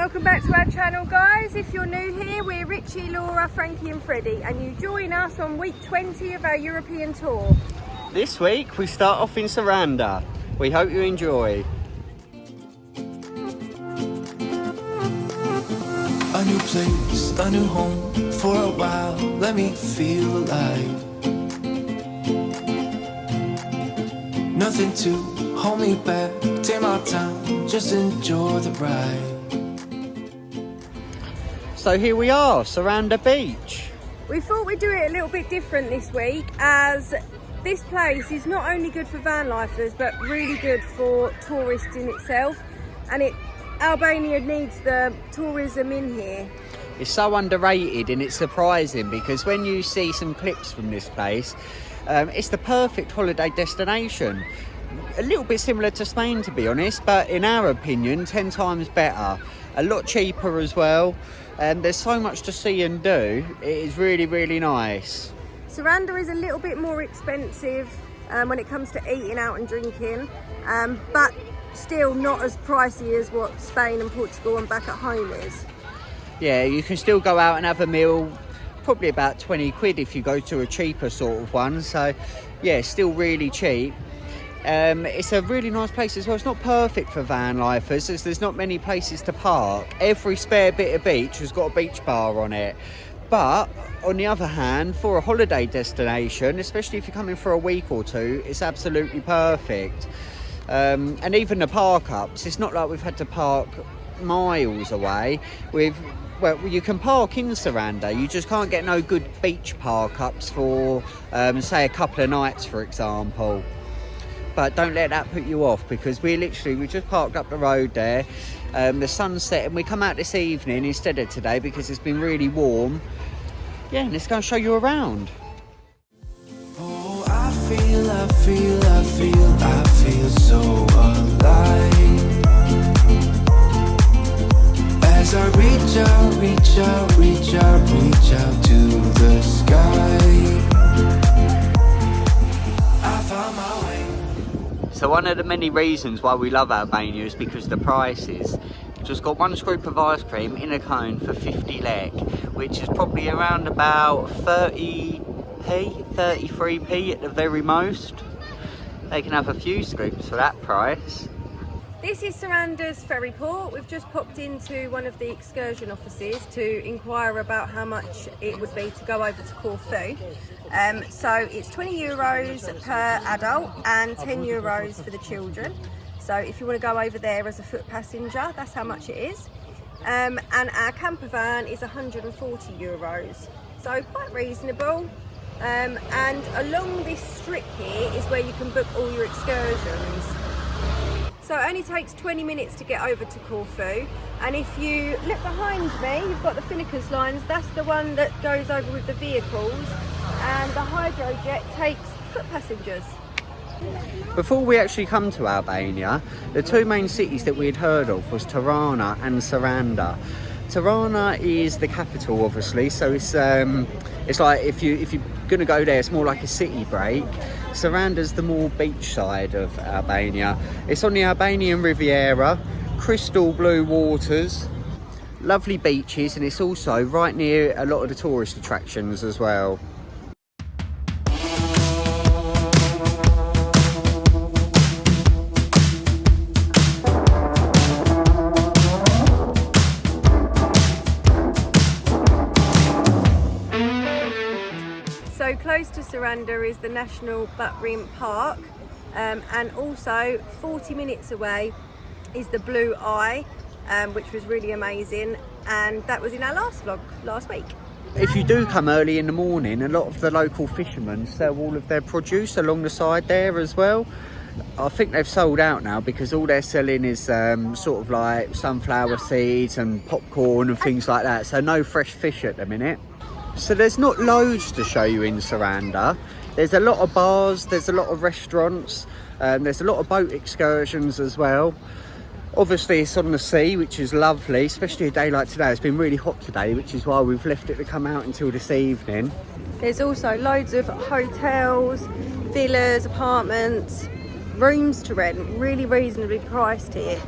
Welcome back to our channel, guys. If you're new here, we're Richie, Laura, Frankie and Freddie, and you join us on week 20 of our European tour. This week we start off in Saranda. We hope you enjoy. A new place, a new home, for a while, let me feel alive. Nothing to hold me back, take my time, just enjoy the ride. So here we are, Saranda Beach. We thought we'd do it a little bit different this week, as this place is not only good for van lifers but really good for tourists in itself, and Albania needs the tourism in here. It's so underrated and it's surprising because when you see some clips from this place, it's the perfect holiday destination. A little bit similar to Spain, to be honest, but in our opinion 10 times better. A lot cheaper as well, and there's so much to see and do. It is really, really nice. Saranda is a little bit more expensive when it comes to eating out and drinking, but still not as pricey as what Spain and Portugal and back at home is. Yeah, you can still go out and have a meal, probably about 20 quid if you go to a cheaper sort of one. So yeah, still really cheap. It's a really nice place as well. It's not perfect for van lifers as there's not many places to park. Every spare bit of beach has got a beach bar on it. But on the other hand, for a holiday destination, especially if you're coming for a week or two, it's absolutely perfect. And even the park ups, it's not like we've had to park miles away. Well, you can park in Saranda, you just can't get no good beach park ups for say a couple of nights, for example. But don't let that put you off, because we just parked up the road there. The sun's set and we come out this evening instead of today because it's been really warm. Yeah, let's go and show you around. Oh, I feel so alive. As I reach out to the sky, I found my way. So one of the many reasons why we love Albania is because the prices. Just got one scoop of ice cream in a cone for 50 lek, which is probably around about 30p, 33p at the very most. They can have a few scoops for that price. This is Saranda's ferry port. We've just popped into one of the excursion offices to inquire about how much it would be to go over to Corfu. So it's 20 euros per adult and 10 euros for the children. So if you want to go over there as a foot passenger, that's how much it is. And our camper van is 140 euros. So quite reasonable. And along this strip here is where you can book all your excursions. So it only takes 20 minutes to get over to Corfu. And if you look behind me, you've got the Finicus lines. That's the one that goes over with the vehicles. And the Hydrojet takes foot passengers. Before we actually come to Albania, the two main cities that we had heard of was Tirana and Saranda. Tirana is the capital, obviously, so it's like if you're gonna go there, it's more like a city break. Saranda's the more beach side of Albania. It's on the Albanian riviera, crystal blue waters, lovely beaches, and it's also right near a lot of the tourist attractions as well. So close to Saranda is the National Buttrim Park, and also 40 minutes away is the Blue Eye, which was really amazing, and that was in our last vlog last week. If you do come early in the morning, a lot of the local fishermen sell all of their produce along the side there as well. I think they've sold out now because all they're selling is sort of like sunflower seeds and popcorn and things like that, so no fresh fish at the minute. So there's not loads to show you in Saranda. There's a lot of bars, there's a lot of restaurants, there's a lot of boat excursions as well. Obviously it's on the sea, which is lovely, especially a day like today. It's been really hot today, which is why we've left it to come out until this evening. There's also loads of hotels, villas, apartments, rooms to rent, really reasonably priced here.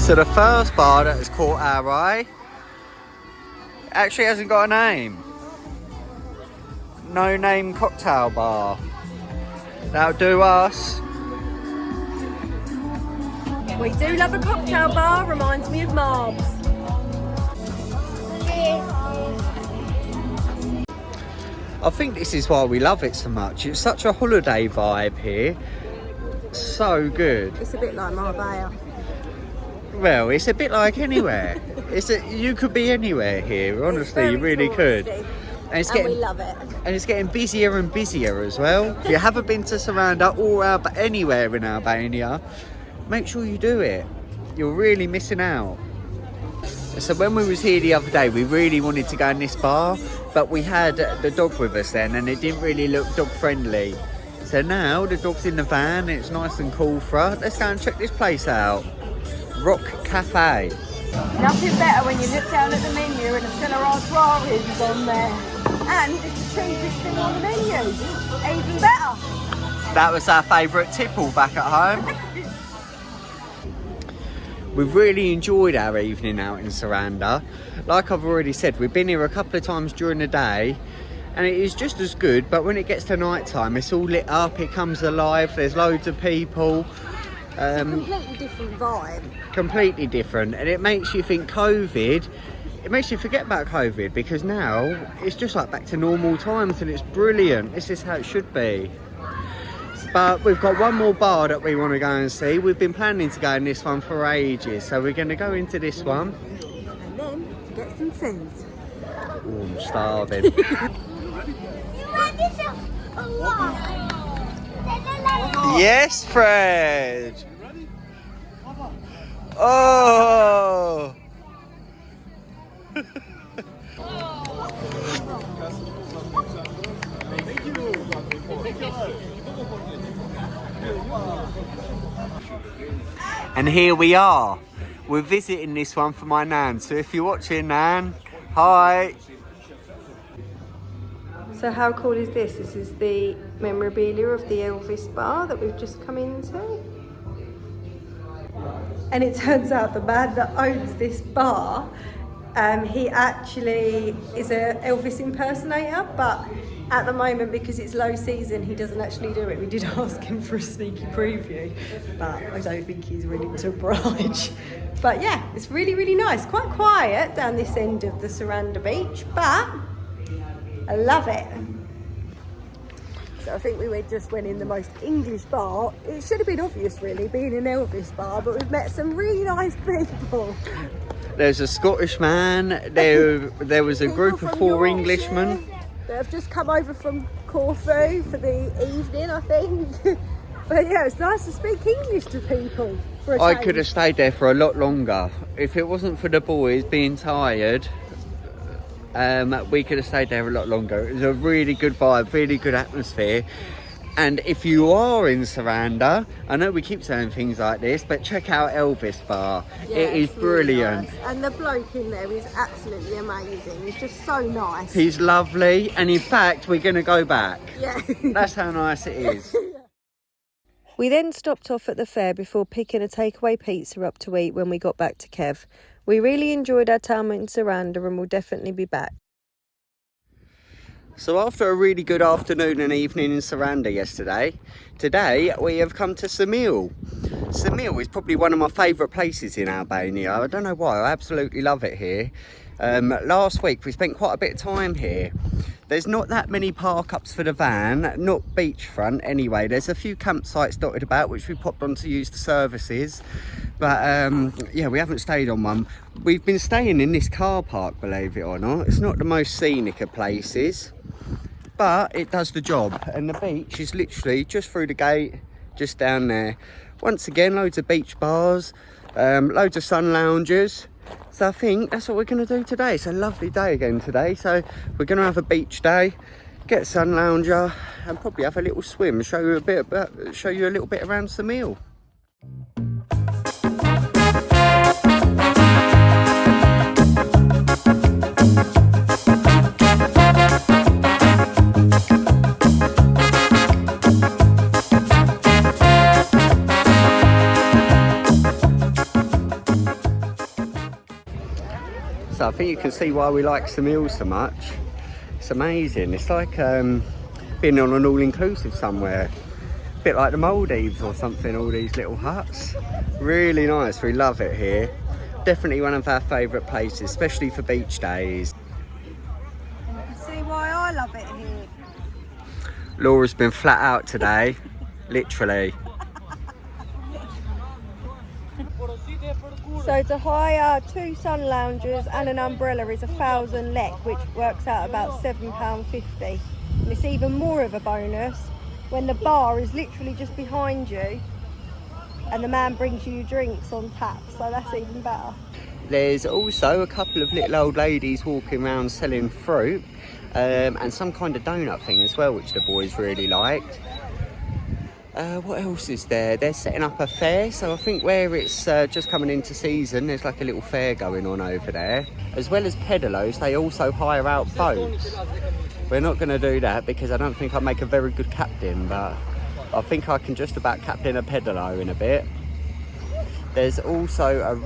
So the first bar that has caught our eye actually hasn't got a name. No name cocktail bar. That'll do us. We do love a cocktail bar, reminds me of Marbs. I think this is why we love it so much. It's such a holiday vibe here. So good. It's a bit like Marbella. Well, it's a bit like anywhere. You could be anywhere here, honestly, you really could. And we love it. And it's getting busier and busier as well. If you haven't been to Saranda or anywhere in Albania, make sure you do it. You're really missing out. So when we was here the other day, we really wanted to go in this bar, but we had the dog with us then, and it didn't really look dog friendly. So now the dog's in the van, and it's nice and cool for us. Let's go and check this place out. Rock Cafe. Nothing better when you look down at the menu and a Saranda is on there. And it's the cheapest thing on the menu. Even better. That was our favourite tipple back at home. We've really enjoyed our evening out in Saranda. Like I've already said, we've been here a couple of times during the day and it is just as good, but when it gets to night time, it's all lit up, it comes alive, there's loads of people. It's a completely different vibe. Completely different, and it makes you think COVID, it makes you forget about COVID, because now it's just like back to normal times and it's brilliant. This is how it should be. But we've got one more bar that we want to go and see. We've been planning to go in this one for ages, so we're going to go into this one. And then to get some food. Oh, I'm starving. Yes, Fred. Oh. And here we are. We're visiting this one for my nan. So if you're watching, Nan, hi. So how cool is this? This is the memorabilia of the Elvis bar that we've just come into. And it turns out the man that owns this bar, he actually is an Elvis impersonator, but at the moment, because it's low season, he doesn't actually do it. We did ask him for a sneaky preview, but I don't think he's willing to oblige. But yeah, it's really, really nice. Quite quiet down this end of the Saranda beach, but I love it. So I think we just went in the most English bar. It should have been obvious, really, being an Elvis bar, but we've met some really nice people. There's a Scottish man, there was a group of 4 Englishmen. They have just come over from Corfu for the evening, I think. But yeah, it's nice to speak English to people. I could have stayed there for a lot longer. If it wasn't for the boys being tired, we could have stayed there a lot longer. It was a really good vibe, really good atmosphere. And if you are in Saranda, I know we keep saying things like this, but check out Elvis Bar. Yeah, it is brilliant. Really nice. And the bloke in there is absolutely amazing. He's just so nice. He's lovely, and in fact, we're going to go back. Yeah. That's how nice it is. We then stopped off at the fair before picking a takeaway pizza up to eat when we got back to Kev. We really enjoyed our time in Saranda and will definitely be back. So after a really good afternoon and evening in Saranda yesterday, today we have come to Ksamil. Ksamil is probably one of my favourite places in Albania. I don't know why, I absolutely love it here. Last week we spent quite a bit of time here. There's not that many park-ups for the van, not beachfront anyway. There's a few campsites dotted about which we popped on to use the services. But yeah, we haven't stayed on one. We've been staying in this car park, believe it or not. It's not the most scenic of places, but it does the job. And the beach is literally just through the gate, just down there. Once again, loads of beach bars, loads of sun loungers. So I think that's what we're going to do today. It's a lovely day again today. So we're going to have a beach day, get a sun lounger, and probably have a little swim. Show you a little bit around Ksamil. So I think you can see why we like Ksamil so much. It's amazing. It's like being on an all-inclusive somewhere. A bit like the Maldives or something, all these little huts. Really nice, we love it here. Definitely one of our favourite places, especially for beach days. You can see why I love it here. Laura's been flat out today, literally. So to hire 2 sun loungers and an umbrella is 1,000 lek, which works out about £7.50. And it's even more of a bonus when the bar is literally just behind you and the man brings you drinks on tap, so that's even better. There's also a couple of little old ladies walking around selling fruit and some kind of donut thing as well, which the boys really liked. What else is there? They're setting up a fair, so I think where it's just coming into season, there's like a little fair going on over there. As well as pedalos, they also hire out boats. We're not going to do that because I don't think I'd make a very good captain, but I think I can just about captain a pedalo in a bit. There's also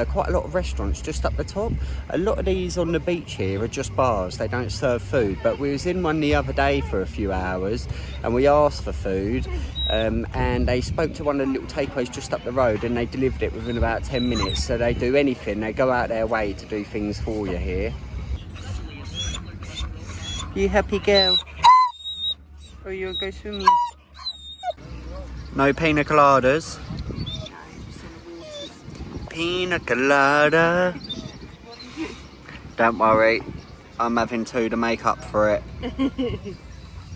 quite a lot of restaurants just up the top. A lot of these on the beach here are just bars, they don't serve food. But we was in one the other day for a few hours and we asked for food and they spoke to one of the little takeaways just up the road and they delivered it within about 10 minutes. So they do anything, they go out their way to do things for you here. You happy girl? Or you want to go swimming? No pina coladas. Pina colada. Don't worry, I'm having 2 to make up for it.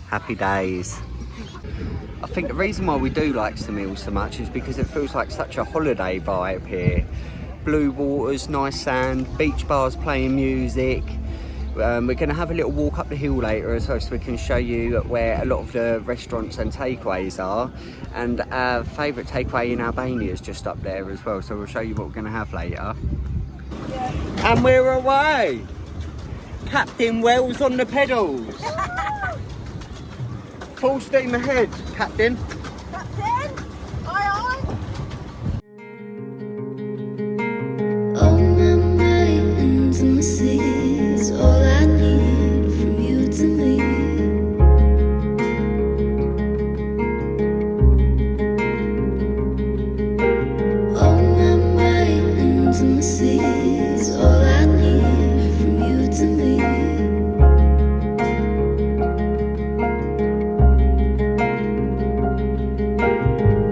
Happy days. I think the reason why we do like Ksamil so much is because it feels like such a holiday vibe here. Blue waters, nice sand, beach bars playing music. We're going to have a little walk up the hill later as well, so we can show you where a lot of the restaurants and takeaways are. And our favourite takeaway in Albania is just up there as well, so we'll show you what we're going to have later. Yeah. And we're away! Captain Wells on the pedals! Full steam ahead, Captain! Captain! Aye aye! All my mountains and the seas, all I need from you to me. All my mountains and the seas, all I need from you to me.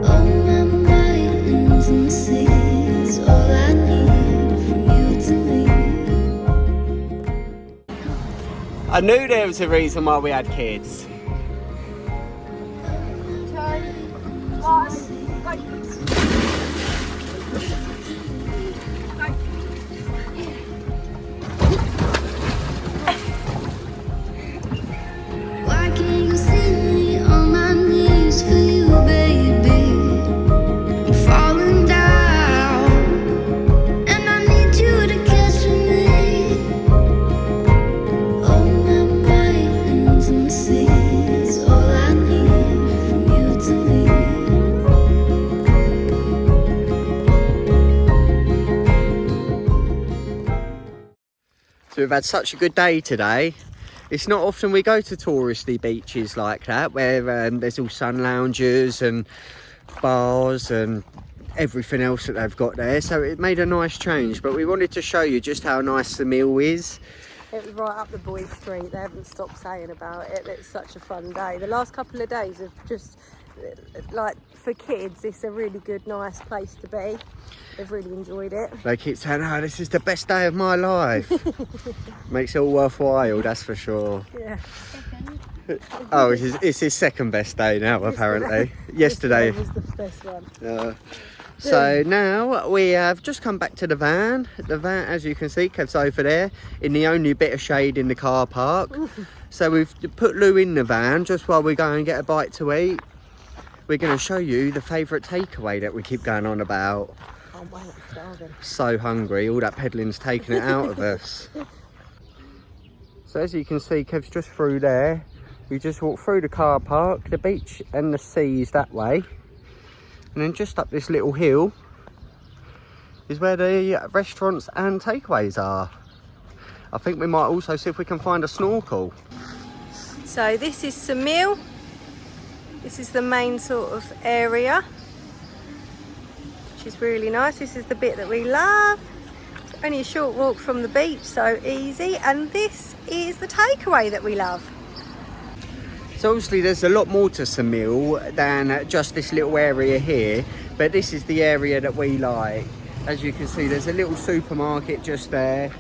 All my mountains and the seas, all I need from you to me. I knew there was a reason why we had kids. Why can't you see me on my knees for you, baby? I'm falling down, and I need you to catch me. All my mountains and the seas, all I need from you to me. So we've had such a good day today. It's not often we go to touristy beaches like that, where there's all sun lounges and bars and everything else that they've got there. So it made a nice change, but we wanted to show you just how nice the meal is. It was right up the boys' street. They haven't stopped saying about it. It's such a fun day. The last couple of days have just, like, for kids, it's a really good, nice place to be. They've really enjoyed it. They keep saying, oh, this is the best day of my life. Makes it all worthwhile, that's for sure. Yeah. Oh, it's his second best day now, apparently. Yesterday. was the best one. So now we have just come back to the van. The van, as you can see, Kev's over there in the only bit of shade in the car park. So we've put Lou in the van just while we go and get a bite to eat. We're going to show you the favourite takeaway that we keep going on about. Can't wait, I'm starving. So hungry, all that pedalling's taking it out of us. So as you can see, Kev's just through there. We just walk through the car park, the beach and the sea is that way. And then just up this little hill is where the restaurants and takeaways are. I think we might also see if we can find a snorkel. So this is Ksamil. This is the main sort of area, which is really nice. This is the bit that we love. It's only a short walk from the beach, so easy. And this is the takeaway that we love. So obviously there's a lot more to Ksamil than just this little area here, but this is the area that we like. As you can see, there's a little supermarket just there.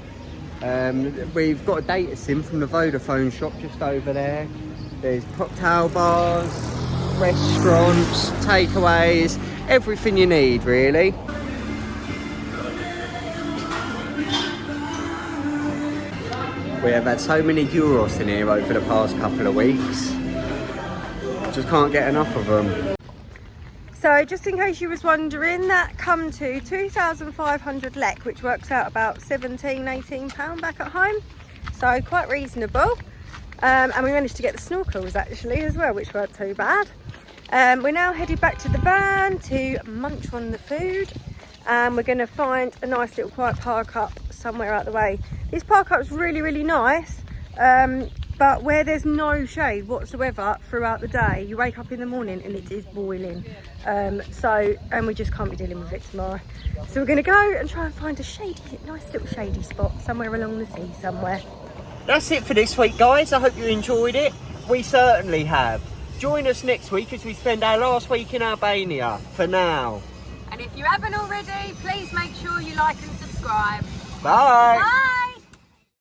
We've got a data sim from the Vodafone shop just over there. There's cocktail bars, restaurants, takeaways, everything you need really. We have had so many gyros in here over the past couple of weeks. Just can't get enough of them. So just in case you was wondering, that come to 2,500 lek, which works out about £17–18 back at home. So quite reasonable. And we managed to get the snorkels actually as well, which weren't too bad. We're now headed back to the van to munch on the food. And we're going to find a nice little quiet park up somewhere out the way. This park up is really, really nice. But where there's no shade whatsoever throughout the day, you wake up in the morning and it is boiling. And we just can't be dealing with it tomorrow. So we're going to go and try and find a nice little shady spot somewhere along the sea somewhere. That's it for this week, guys. I hope you enjoyed it. We certainly have. Join us next week as we spend our last week in Albania. For now. And if you haven't already, please make sure you like and subscribe. Bye. Bye.